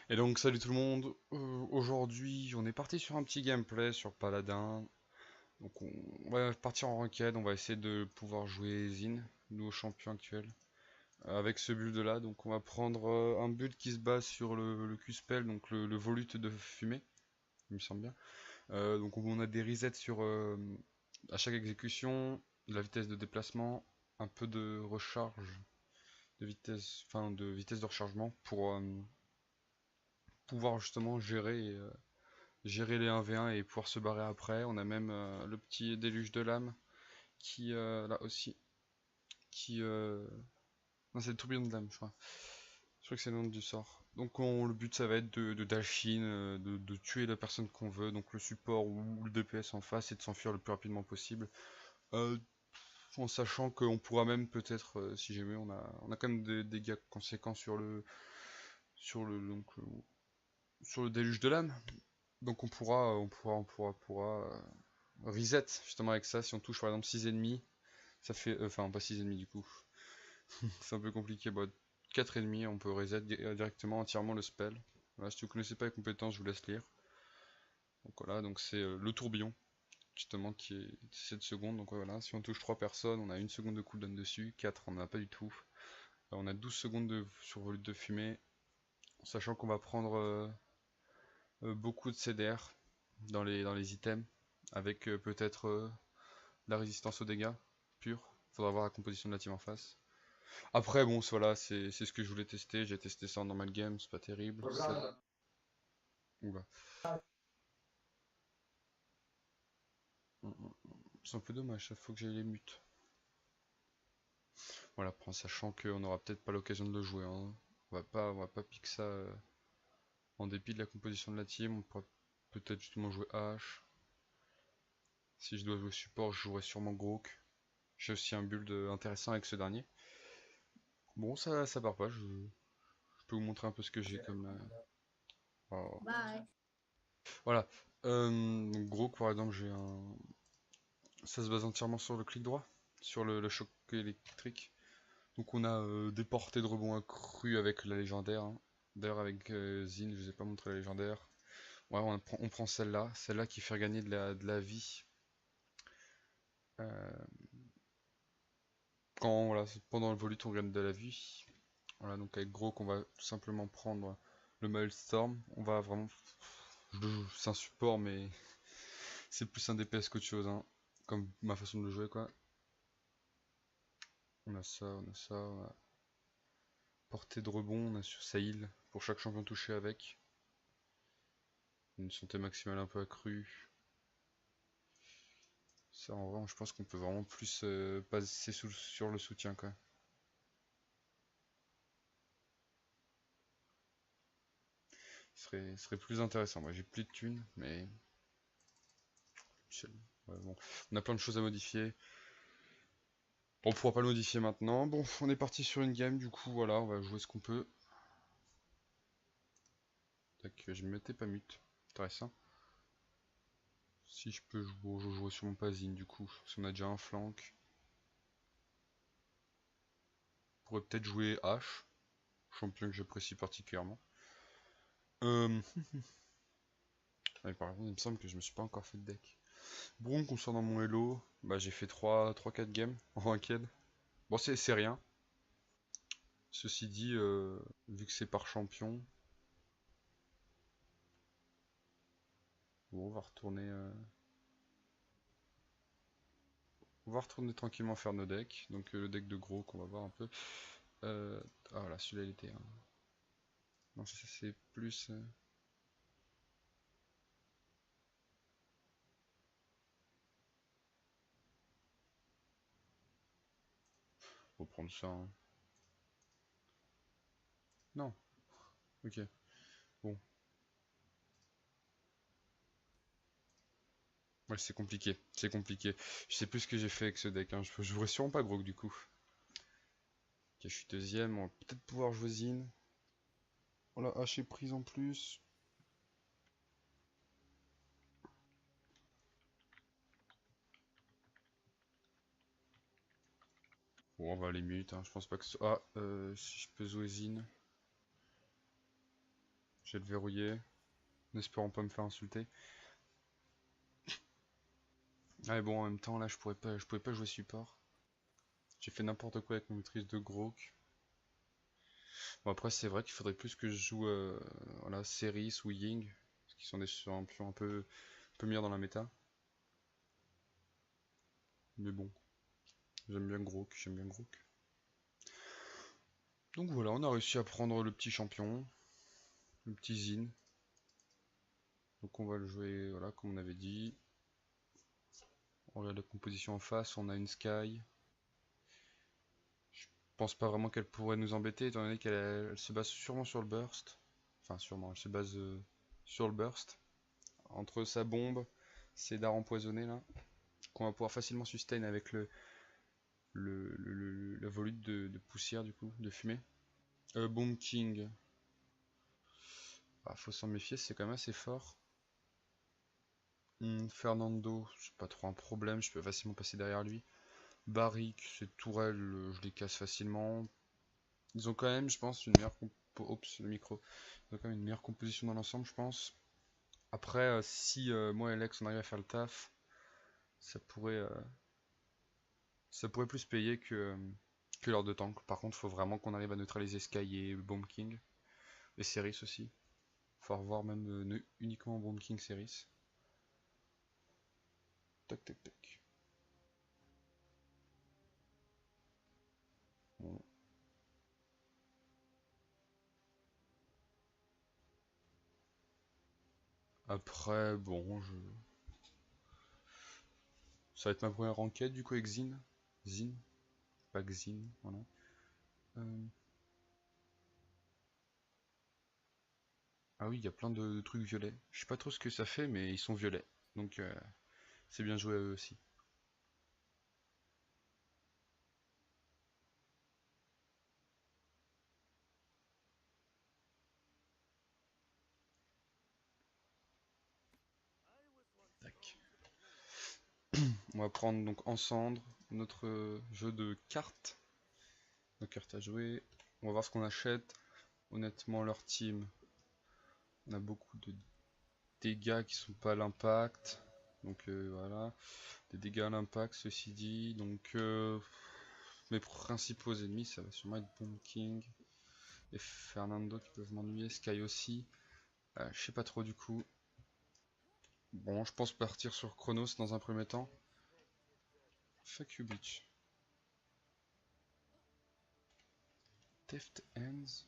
Et donc salut tout le monde. Aujourd'hui on est parti sur un petit gameplay sur Paladin. Donc on va partir en ranked, on va essayer de pouvoir jouer Zin, nouveau champion actuel, avec ce build là. Donc on va prendre un build qui se base sur le Q-spell, donc le volute de fumée, il me semble bien. Donc on a des resets sur à chaque exécution, de la vitesse de déplacement, un peu de recharge, de vitesse, enfin de vitesse de rechargement pour pouvoir justement gérer les 1v1 et pouvoir se barrer après. On a même le petit déluge de lame qui, là aussi, qui... Non, c'est le tourbillon de lame, je crois. Je crois que c'est le nom du sort. Donc le but, ça va être de dashin, de tuer la personne qu'on veut, donc le support ou le DPS en face, et de s'enfuir le plus rapidement possible. Euh, En sachant qu'on pourra même peut-être, si jamais, on a quand même des dégâts conséquents sur le déluge de lame. Donc on pourra reset justement avec ça. Si on touche par exemple 6 ennemis, ça fait. Enfin, pas 6 ennemis du coup. C'est un peu compliqué. Bah, 4 ennemis, on peut reset directement entièrement le spell. Voilà, si vous connaissez pas les compétences, je vous laisse lire. Donc voilà, donc c'est le tourbillon justement qui est 7 secondes. Donc voilà, si on touche 3 personnes, on a 1 seconde de cooldown dessus. 4 on n'en a pas du tout. On a 12 secondes de survolute de fumée. Sachant qu'on va prendre beaucoup de CDR dans les items. Avec peut-être la résistance aux dégâts pure. Faudra voir la composition de la team en face. Après, bon, voilà, c'est ce que je voulais tester. J'ai testé ça en normal game, c'est pas terrible. Oula. C'est un peu dommage, ça faut que j'aille les mutes. Voilà, en sachant qu'on aura peut-être pas l'occasion de le jouer, hein. On va pas pique ça en dépit de la composition de la team. On pourra peut-être justement jouer H. Si je dois jouer support, je jouerai sûrement Grook. J'ai aussi un build intéressant avec ce dernier. Bon, ça part pas, je peux vous montrer un peu ce que j'ai comme. Oh. Voilà. Donc Grook, par exemple, j'ai un. Ça se base entièrement sur le clic droit, sur le choc électrique. Donc on a des portées de rebond accrues avec la légendaire, hein. D'ailleurs avec Zin, je vous ai pas montré la légendaire. Ouais, on prend celle-là qui fait gagner de la vie. Euh, Quand voilà, pendant le volute on gagne de la vie. Voilà, donc avec Grook on va tout simplement prendre le Maelstrom. On va vraiment. C'est un support mais c'est plus un DPS qu'autre chose, hein. Comme ma façon de le jouer quoi. On a ça, on a ça, on a portée de rebond, on a sur sa heal pour chaque champion touché avec. Une santé maximale un peu accrue. Ça en vrai, je pense qu'on peut vraiment plus passer sur le soutien quoi. Ce serait plus intéressant. Moi j'ai plus de thunes, mais ouais, bon. On a plein de choses à modifier. On pourra pas le modifier maintenant. Bon, on est parti sur une game, du coup voilà, on va jouer ce qu'on peut. Tac, je me mettais pas mute. Intéressant. Si je peux jouer, je jouerai sur mon pasine du coup, parce qu'on a déjà un flank. On pourrait peut-être jouer H, champion que j'apprécie particulièrement. Euh... ouais, par contre, il me semble que je me suis pas encore fait de deck. Bon, concernant mon Elo, bah, j'ai fait 3-4 games en ranked. Bon, c'est rien. Ceci dit, vu que c'est par champion, bon, on va retourner tranquillement faire nos decks. Donc le deck de gros qu'on va voir un peu. Ah voilà, celui-là il était. Non, ça c'est plus. Faut prendre ça, hein. Non, ok. Bon, ouais, c'est compliqué. C'est compliqué. Je sais plus ce que j'ai fait avec ce deck, hein. Je jouerai sûrement pas Grog du coup. Ok, je suis deuxième. On va peut-être pouvoir jouer Zin. On l'a haché prise en plus. Bon, on va aller mute, hein. Je pense pas que ce soit. Ah, si je peux jouer Zin. Je vais le verrouiller, en espérant pas me faire insulter. Ah mais bon, en même temps là je pouvais pas jouer support. J'ai fait n'importe quoi avec ma maîtrise de Grook. Bon après c'est vrai qu'il faudrait plus que je joue voilà, Ceris ou Ying, parce qu'ils sont des champions un peu meilleurs dans la méta. Mais bon, j'aime bien Grook, j'aime bien Grook. Donc voilà, on a réussi à prendre le petit champion, le petit Zin. Donc on va le jouer, voilà, comme on avait dit. On regarde la composition en face, on a une Sky. Je pense pas vraiment qu'elle pourrait nous embêter, étant donné qu'elle se base sûrement sur le burst. Enfin sûrement, elle se base sur le burst. Entre sa bombe, ses dards empoisonnés là, qu'on va pouvoir facilement sustain avec le volute de poussière du coup, de fumée. Bomb King. Ah, faut s'en méfier, c'est quand même assez fort. Fernando, c'est pas trop un problème, je peux facilement passer derrière lui. Barrick, ces tourelles, je les casse facilement. Ils ont quand même, je pense, une meilleure Oups, le micro. Ils ont quand même une meilleure composition dans l'ensemble, je pense. Après, si moi et Lex on arrive à faire le taf, ça pourrait, euh, ça pourrait plus payer que lors de tank. Par contre, faut vraiment qu'on arrive à neutraliser Sky et Bomb King. Et Ceris aussi. Faut revoir même uniquement Bomb King Ceris. Tac tac tac. Bon. Après, bon, ça va être ma première enquête du coup avec Zin. Zin, pas Xin, voilà. Euh, Ah oui, il y a plein de trucs violets. Je sais pas trop ce que ça fait, mais ils sont violets. Donc c'est bien joué à eux aussi. Tac. On va prendre donc en cendre notre jeu de cartes. Nos cartes à jouer. On va voir ce qu'on achète. Honnêtement, leur team, on a beaucoup de dégâts qui sont pas à l'impact. Donc voilà. Des dégâts à l'impact, ceci dit. Donc mes principaux ennemis, ça va sûrement être Bomb King et Fernando qui peuvent m'ennuyer. Sky aussi. Je sais pas trop du coup. Bon, je pense partir sur Chronos dans un premier temps. Fuck you, bitch. Theft Hands.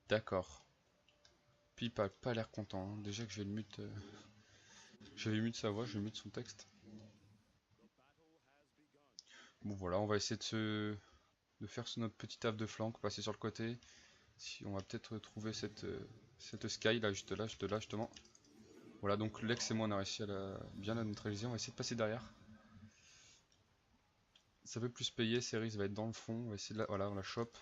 D'accord. Pip a pas l'air content. Hein. Déjà que je vais le mute. Je vais mute sa voix, je vais mute son texte. Bon voilà, on va essayer de faire notre petit taf de flanc, passer sur le côté. Si on va peut-être trouver cette sky là, juste là, justement. Voilà, donc Lex et moi on a réussi à bien la neutraliser. On va essayer de passer derrière. Ça peut plus payer, Ceris va être dans le fond. On va essayer de la. Voilà, on la chope.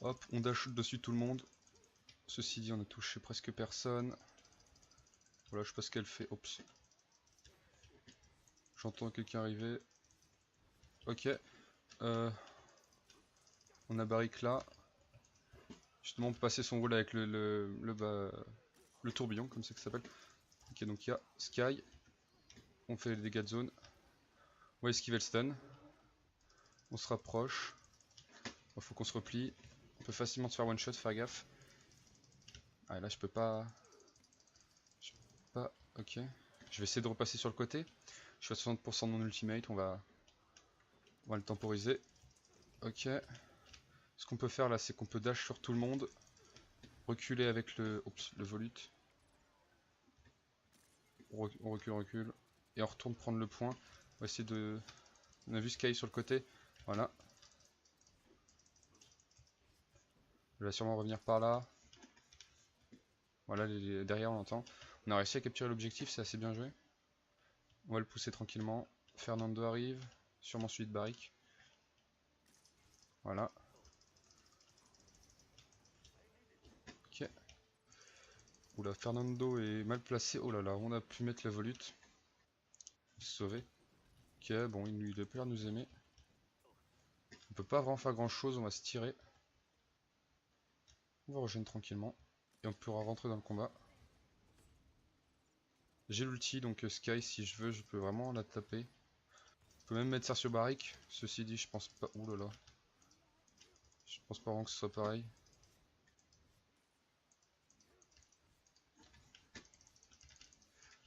Hop, on dash dessus tout le monde. Ceci dit, on a touché presque personne. Voilà, je sais pas ce qu'elle fait. Oups. J'entends quelqu'un arriver. Ok. On a Barrick là. Justement, on peut passer son rôle avec le tourbillon, comme c'est que ça s'appelle. Ok, donc il y a Sky. On fait les dégâts de zone. On va esquiver le stun. On se rapproche. Il faut qu'on se replie. On peut facilement se faire one shot, faire gaffe. Ah, là, je peux pas. Ok. Je vais essayer de repasser sur le côté. Je suis à 60% de mon ultimate. On va le temporiser. Ok. Ce qu'on peut faire là, c'est qu'on peut dash sur tout le monde. Reculer avec le volute. On recule. Et on retourne prendre le point. On va essayer de. On a vu Sky sur le côté. Voilà. Il va sûrement revenir par là. Voilà, derrière on entend. On a réussi à capturer l'objectif, c'est assez bien joué. On va le pousser tranquillement. Fernando arrive. Sûrement celui de Barrick. Voilà. Ok. Oula, Fernando est mal placé. Oh là là, on a pu mettre la volute. Se sauver. Ok, bon, il a peur de nous aimer. On peut pas vraiment faire grand chose, on va se tirer. On va rejoindre tranquillement. Et on pourra rentrer dans le combat. J'ai l'ulti, donc Sky, si je veux, je peux vraiment la taper. Je peux même mettre ça sur Barrick. Ceci dit, je pense pas... Ouh là là. Je pense pas vraiment que ce soit pareil.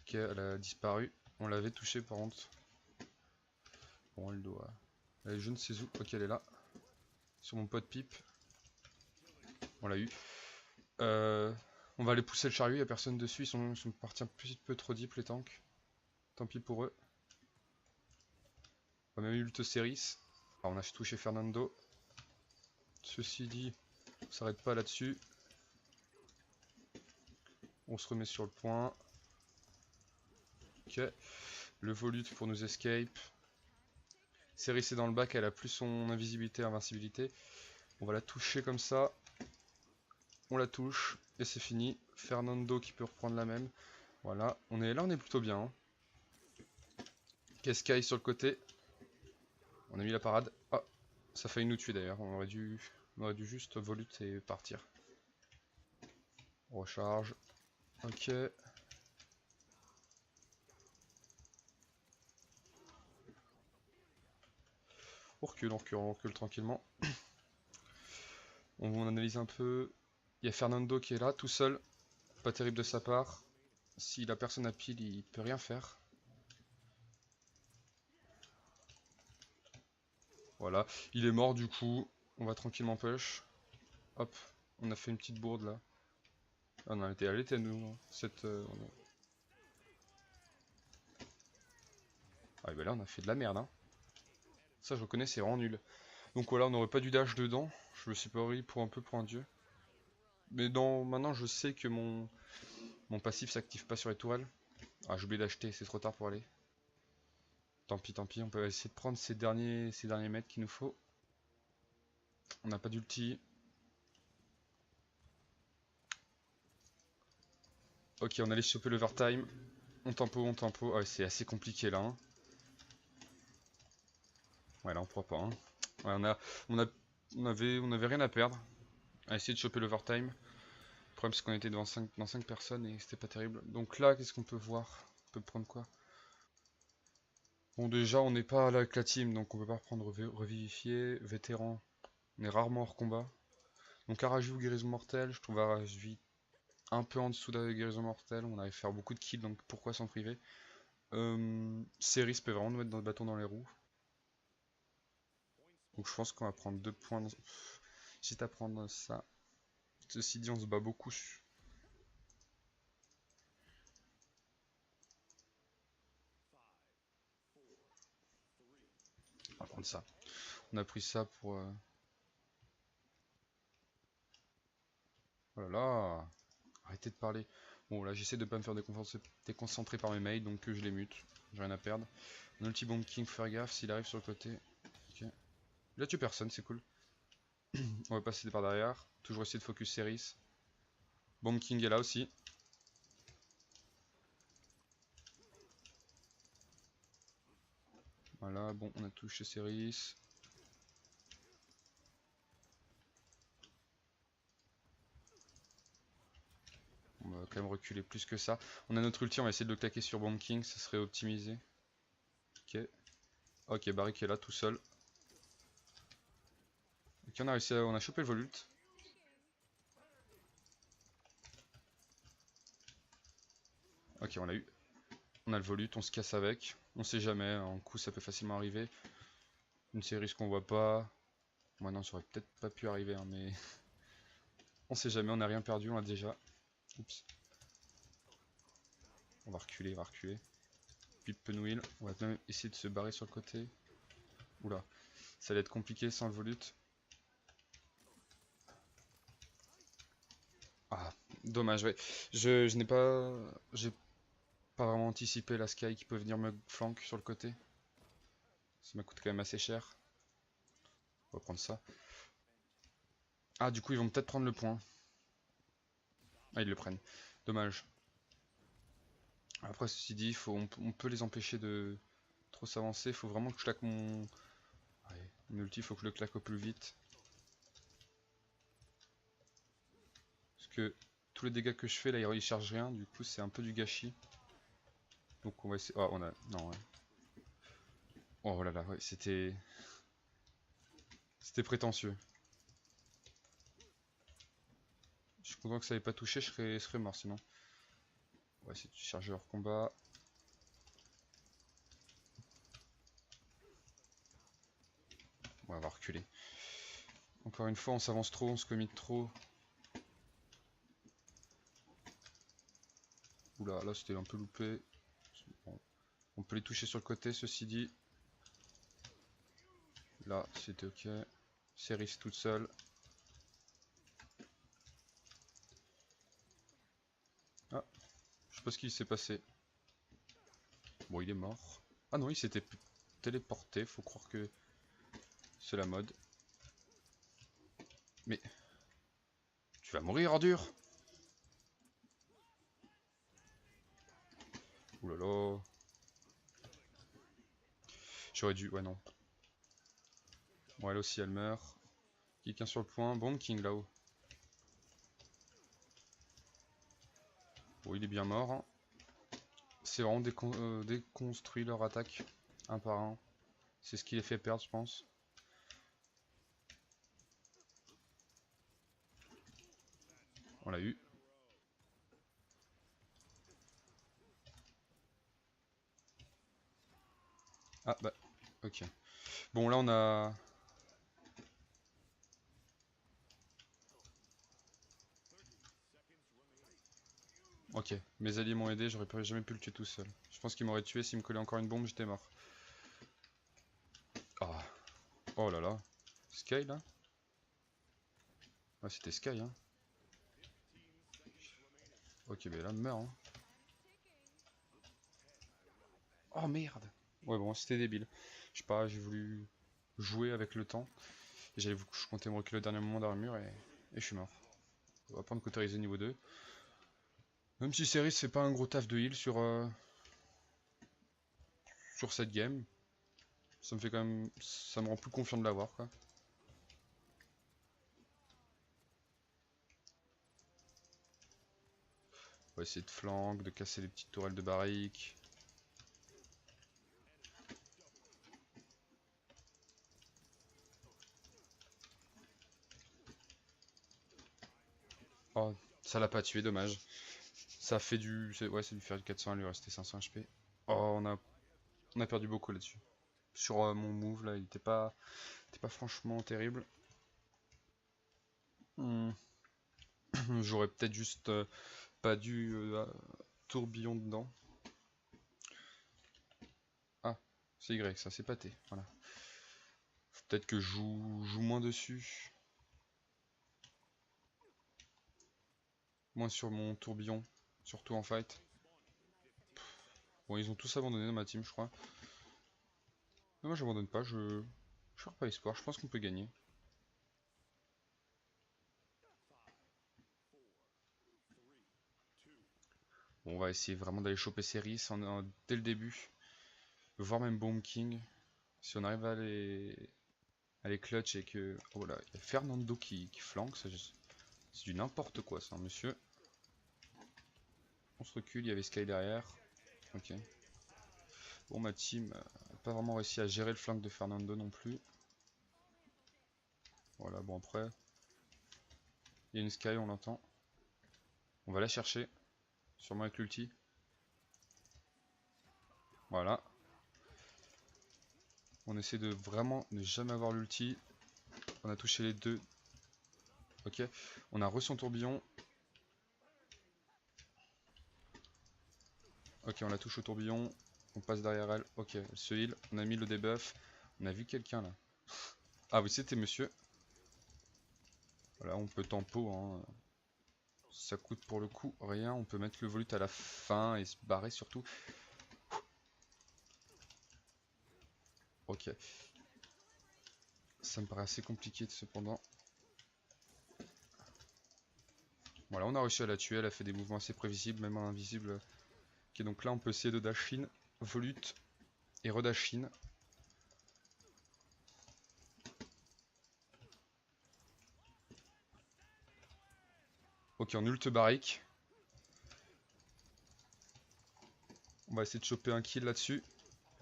Ok, elle a disparu. On l'avait touché par contre. Bon, elle doit... Elle est je ne sais où. Ok, elle est là. Sur mon pote pipe. On l'a eu. On va aller pousser le chariot, il n'y a personne dessus. Ils sont partis un petit peu trop deep les tanks. Tant pis pour eux. On a même eu le Ceris. Alors, on a touché Fernando. Ceci dit, on s'arrête pas là-dessus. On se remet sur le point. Ok. Le volute pour nous escape. Ceris est dans le bac, elle a plus son invisibilité, invincibilité. On va la toucher comme ça. On la touche. Et c'est fini. Fernando qui peut reprendre la même. Voilà. Là, on est plutôt bien. Hein. Sky sur le côté. On a mis la parade. Ah, ça a failli nous tuer d'ailleurs. On aurait dû juste volute et partir. Recharge. Ok. On recule tranquillement. On analyse un peu. Il y a Fernando qui est là, tout seul. Pas terrible de sa part. Si la personne à pile, il peut rien faire. Voilà. Il est mort du coup. On va tranquillement push. Hop. On a fait une petite bourde là. Ah non, elle était nous. Hein. Ah bah là on a fait de la merde. Hein. Ça je reconnais, c'est vraiment nul. Donc voilà, on n'aurait pas du dash dedans. Je me suis pris pour un peu pour un dieu. Mais maintenant je sais que mon passif s'active pas sur les tourelles. Ah j'ai oublié d'acheter, c'est trop tard pour aller. Tant pis, on peut essayer de prendre ces derniers mètres qu'il nous faut. On n'a pas d'ulti. Ok, on allait choper l'overtime. On tempo. Ah ouais, c'est assez compliqué là. Hein. Ouais, là on pourra pas. Hein. Ouais, on avait rien à perdre à essayer de choper l'overtime. Le problème c'est qu'on était devant 5 personnes et c'était pas terrible. Donc là, qu'est-ce qu'on peut voir? On peut prendre quoi? Bon, déjà, on n'est pas là avec la team, donc on peut pas prendre revivifier. Vétéran, on est rarement hors combat. Donc Araju ou guérison mortelle, je trouve Araju un peu en dessous de la guérison mortelle. On arrive à faire beaucoup de kills, donc pourquoi s'en priver? Ceris peut vraiment nous mettre dans le bâton dans les roues. Donc je pense qu'on va prendre 2 points. Quitte à prendre ça. Ceci dit, on se bat beaucoup. On va prendre ça. On a pris ça pour... Oh là là. Arrêtez de parler. Bon là j'essaie de pas me faire déconcentrer par mes mails, donc je les mute. J'ai rien à perdre. Un ulti bomb king, faut faire gaffe s'il arrive sur le côté. Ok. Il a tué personne, c'est cool. On va passer par derrière. Toujours essayer de focus Ceris. Bomb king est là aussi. Voilà, bon on a touché Ceris. On va quand même reculer plus que ça. On a notre ulti, on va essayer de le claquer sur Bomb King, ça serait optimisé. Ok. Ok, Barrick est là tout seul. Ok, on a chopé le volute. Ok, on l'a eu. On a le volute, on se casse avec. On sait jamais, en coup ça peut facilement arriver. Une série qu'on voit pas. Moi non, ça aurait peut-être pas pu arriver, hein, mais on sait jamais, on n'a rien perdu, on l'a déjà. Oups. On va reculer, on va reculer. Pip Penwheel, on va même essayer de se barrer sur le côté. Oula, ça allait être compliqué sans le volute. Ah, dommage, ouais. Je n'ai pas... J'ai pas vraiment anticipé la Sky qui peut venir me flank sur le côté. Ça m'a coûté quand même assez cher. On va prendre ça. Ah, du coup, ils vont peut-être prendre le point. Ah, ils le prennent. Dommage. Après, ceci dit, on peut les empêcher de trop s'avancer. Il faut vraiment que je claque mon... Ouais, mon ulti, il faut que je le claque au plus vite. que tous les dégâts que je fais là ils chargent rien, du coup c'est un peu du gâchis. Donc on va essayer. Oh on a. Non ouais. Oh là là, ouais, c'était. C'était prétentieux. Je suis content que ça n'ait pas touché, je serais mort sinon. On va essayer de charger leur combat. On va reculer. Encore une fois on s'avance trop, on se commit trop. Oula, là c'était un peu loupé. Bon. On peut les toucher sur le côté, ceci dit. Là, c'était ok. Céris toute seule. Ah, je sais pas ce qui s'est passé. Bon, il est mort. Ah non, il s'était téléporté. Faut croire que c'est la mode. Mais tu vas mourir, ordure. Ouh là là. J'aurais dû. Ouais, non. Bon, elle aussi, elle meurt. Quelqu'un sur le point. Bomb King là-haut. Bon, il est bien mort. Hein. C'est vraiment déconstruit leur attaque. Un par un. C'est ce qui les fait perdre, je pense. On l'a eu. Ah bah, ok. Bon, là on a. Ok, mes alliés m'ont aidé, j'aurais jamais pu le tuer tout seul. Je pense qu'il m'aurait tué s'il me collait encore une bombe, j'étais mort. Ah, oh là là. Sky là? Ah, c'était Sky hein. Ok, mais là, meurt hein. Oh merde! Ouais, bon, c'était débile. Je sais pas, j'ai voulu jouer avec le temps. Je comptais me reculer au dernier moment d'armure et je suis mort. On va prendre cauteriser niveau 2. Même si Ceris fait pas un gros taf de heal sur cette game, ça me fait quand même. Ça me rend plus confiant de l'avoir quoi. On va essayer de flank, de casser les petites tourelles de barrique. Oh, ça l'a pas tué, dommage. Ça fait du. Ouais, c'est du faire du 400, il lui restait 500 HP. Oh, on a perdu beaucoup là-dessus. Sur mon move, là, il était pas franchement terrible. Hmm. J'aurais peut-être juste pas dû tourbillon dedans. Ah, c'est Y, ça, c'est pâté. Voilà. Peut-être que je joue moins dessus. Moins sur mon tourbillon. Surtout en fight. Bon, ils ont tous abandonné dans ma team, je crois. Mais moi, j'abandonne pas, je perds pas espoir. Je pense qu'on peut gagner. Bon, on va essayer vraiment d'aller choper Ceris dès le début. Voire même Bomb King. Si on arrive à les clutch et que. Oh voilà, il y a Fernando qui flanque. C'est du n'importe quoi ça, monsieur. On se recule, il y avait Sky derrière. Ok. Bon, ma team n'a pas vraiment réussi à gérer le flank de Fernando non plus. Voilà, bon après. Il y a une Sky, on l'entend. On va la chercher. Sûrement avec l'ulti. Voilà. On essaie de vraiment ne jamais avoir l'ulti. On a touché les deux. Ok. On a reçu son tourbillon. Ok, on la touche au tourbillon. On passe derrière elle. Ok, elle se heal. On a mis le debuff. On a vu quelqu'un là. Ah oui, c'était monsieur. Voilà, on peut tempo. Hein. Ça coûte pour le coup rien. On peut mettre le volute à la fin et se barrer surtout. Ok. Ça me paraît assez compliqué cependant. Voilà, on a réussi à la tuer. Elle a fait des mouvements assez prévisibles, même invisibles. Ok, donc là on peut essayer de dash in, volute et redash in. Ok, on ult barrique. On va essayer de choper un kill là-dessus.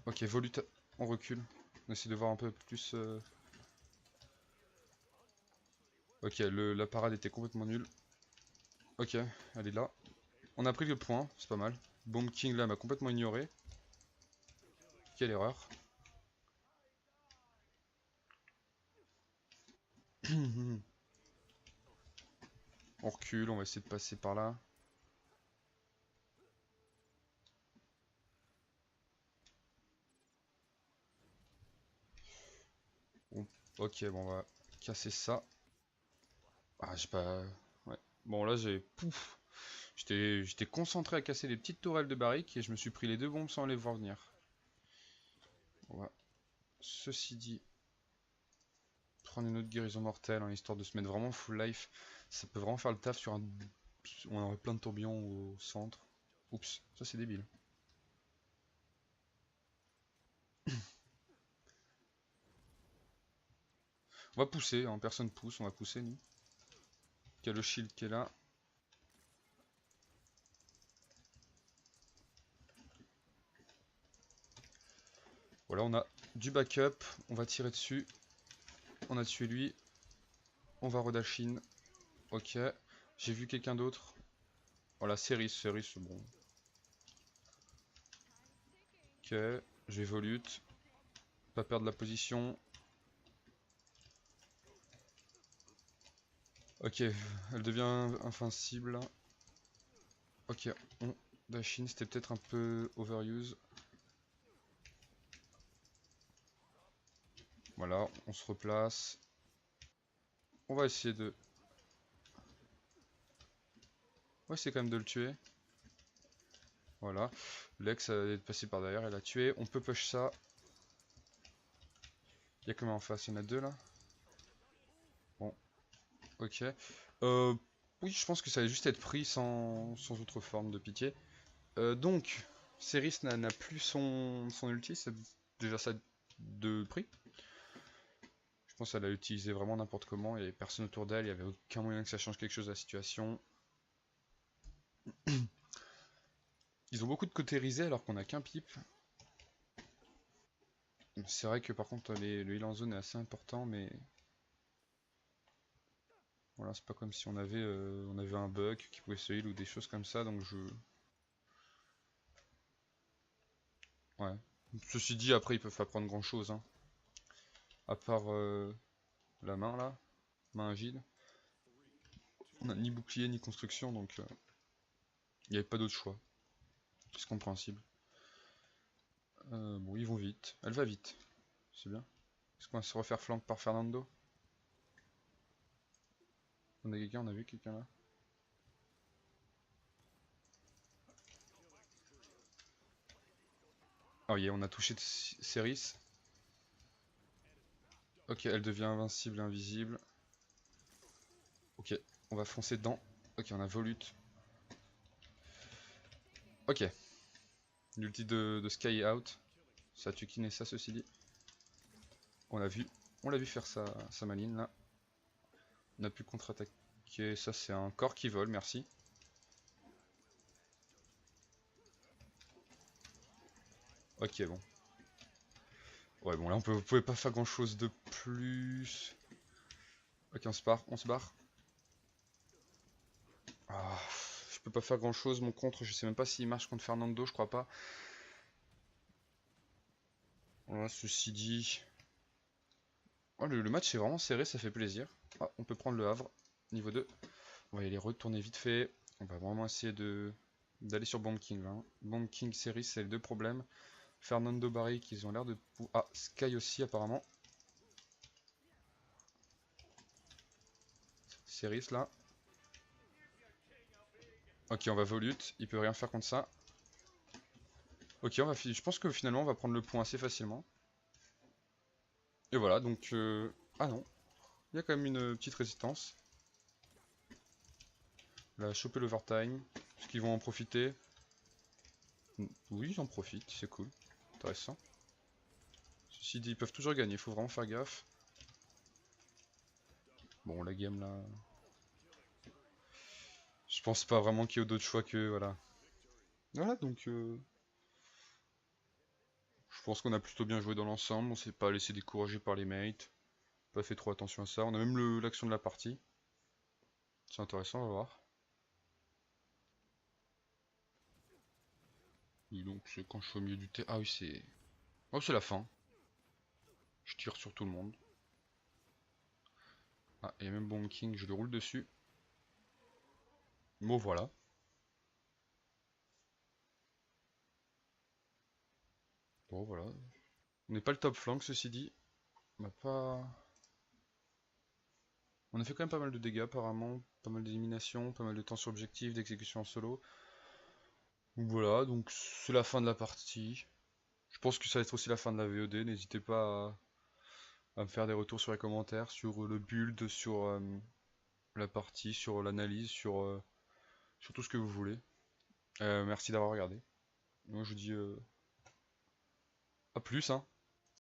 Ok, volute, on recule. On essaie de voir un peu plus... Ok, la parade était complètement nulle. Ok, elle est là. On a pris le point, c'est pas mal. Bomb King là m'a complètement ignoré. Quelle erreur. On recule, on va essayer de passer par là. Ok, bon, on va casser ça. Ah, j'ai pas... Ouais. Bon, là, j'ai... Pouf. J'étais concentré à casser les petites tourelles de barrique et je me suis pris les deux bombes sans les voir venir. On va, ceci dit, prendre une autre guérison mortelle, hein, histoire de se mettre vraiment full life. Ça peut vraiment faire le taf sur un... On aurait plein de tourbillons au centre. Oups, ça c'est débile. On va pousser, hein, personne pousse, on va pousser nous. Il y a le shield qui est là. Voilà, on a du backup, on va tirer dessus. On a tué lui. On va redashin. Ok. J'ai vu quelqu'un d'autre. Voilà, Ceris, bon. Ok, je vais volute. Pas perdre la position. Ok, elle devient invincible. Ok, on dashin, c'était peut-être un peu overuse. Voilà, on se replace. On va essayer de... On va essayer quand même de le tuer. Voilà. Lex est passé par derrière, elle a tué. On peut push ça. Il y a combien en face? Il y en a deux là. Bon, ok. Oui, je pense que ça va juste être pris sans autre forme de pitié. Donc, Ceris n'a plus son ulti, c'est déjà ça de prix. Je pense qu'elle l'a utilisé vraiment n'importe comment, il n'y avait personne autour d'elle, il n'y avait aucun moyen que ça change quelque chose à la situation. Ils ont beaucoup de côté risé alors qu'on a qu'un pipe. C'est vrai que par contre le heal en zone est assez important, mais voilà, c'est pas comme si on avait un bug qui pouvait se heal ou des choses comme ça, donc je... Ouais. Ceci dit, après ils peuvent pas prendre grand chose, hein. À part la main là, main agile. On a ni bouclier ni construction, donc il n'y avait pas d'autre choix. C'est compréhensible. Bon, ils vont vite. Elle va vite. C'est bien. Est-ce qu'on va se refaire flank par Fernando? On a quelqu'un, on a vu quelqu'un là? Oh yeah, on a touché Ceris. Ok, elle devient invincible et invisible. Ok, on va foncer dedans. Ok, on a volute. Ok. L'ulti de Sky est out. Ça tue Kinessa ceci dit. On l'a vu. On l'a vu faire sa maline là. On a pu contre-attaquer. Ça c'est un corps qui vole, merci. Ok, bon. Ouais, bon là on pouvait pas faire grand chose de plus. Ok, on se barre, on se barre. Ah, je peux pas faire grand chose, mon contre, je sais même pas s'il marche contre Fernando, je crois pas. Voilà, ceci dit... Oh, le match est vraiment serré, ça fait plaisir. Ah, on peut prendre le Havre, niveau 2. On va y aller retourner vite fait. On va vraiment essayer d'aller sur Bomb King là, hein. Bomb King série, c'est les deux problèmes. Fernando Barrick, ils ont l'air de... Ah, Sky aussi apparemment. Ceris là. Ok, on va volute, il peut rien faire contre ça. Ok, je pense que finalement on va prendre le point assez facilement. Et voilà, donc... Ah non, il y a quand même une petite résistance. Là, choper l'overtime. Est-ce qu'ils vont en profiter? Oui, ils en profitent, c'est cool. Intéressant. Ceci dit, ils peuvent toujours gagner, il faut vraiment faire gaffe. Bon, la game là... Je pense pas vraiment qu'il y ait d'autre choix que voilà. Voilà, donc je pense qu'on a plutôt bien joué dans l'ensemble. On s'est pas laissé décourager par les mates. Pas fait trop attention à ça. On a même l'action de la partie. C'est intéressant, on va voir. Et donc c'est quand je suis au milieu du thé. Ah oui, c'est. Oh, c'est la fin. Je tire sur tout le monde. Ah, il y a même Bomb King, je le roule dessus. Bon, voilà. Bon, voilà. On n'est pas le top flank, ceci dit. On a pas. On a fait quand même pas mal de dégâts, apparemment. Pas mal d'éliminations, pas mal de temps sur objectif, d'exécution en solo. Donc voilà, donc c'est la fin de la partie. Je pense que ça va être aussi la fin de la VOD. N'hésitez pas à me faire des retours sur les commentaires, sur le build, sur la partie, sur l'analyse, sur tout ce que vous voulez. Merci d'avoir regardé. Moi je vous dis à plus, hein.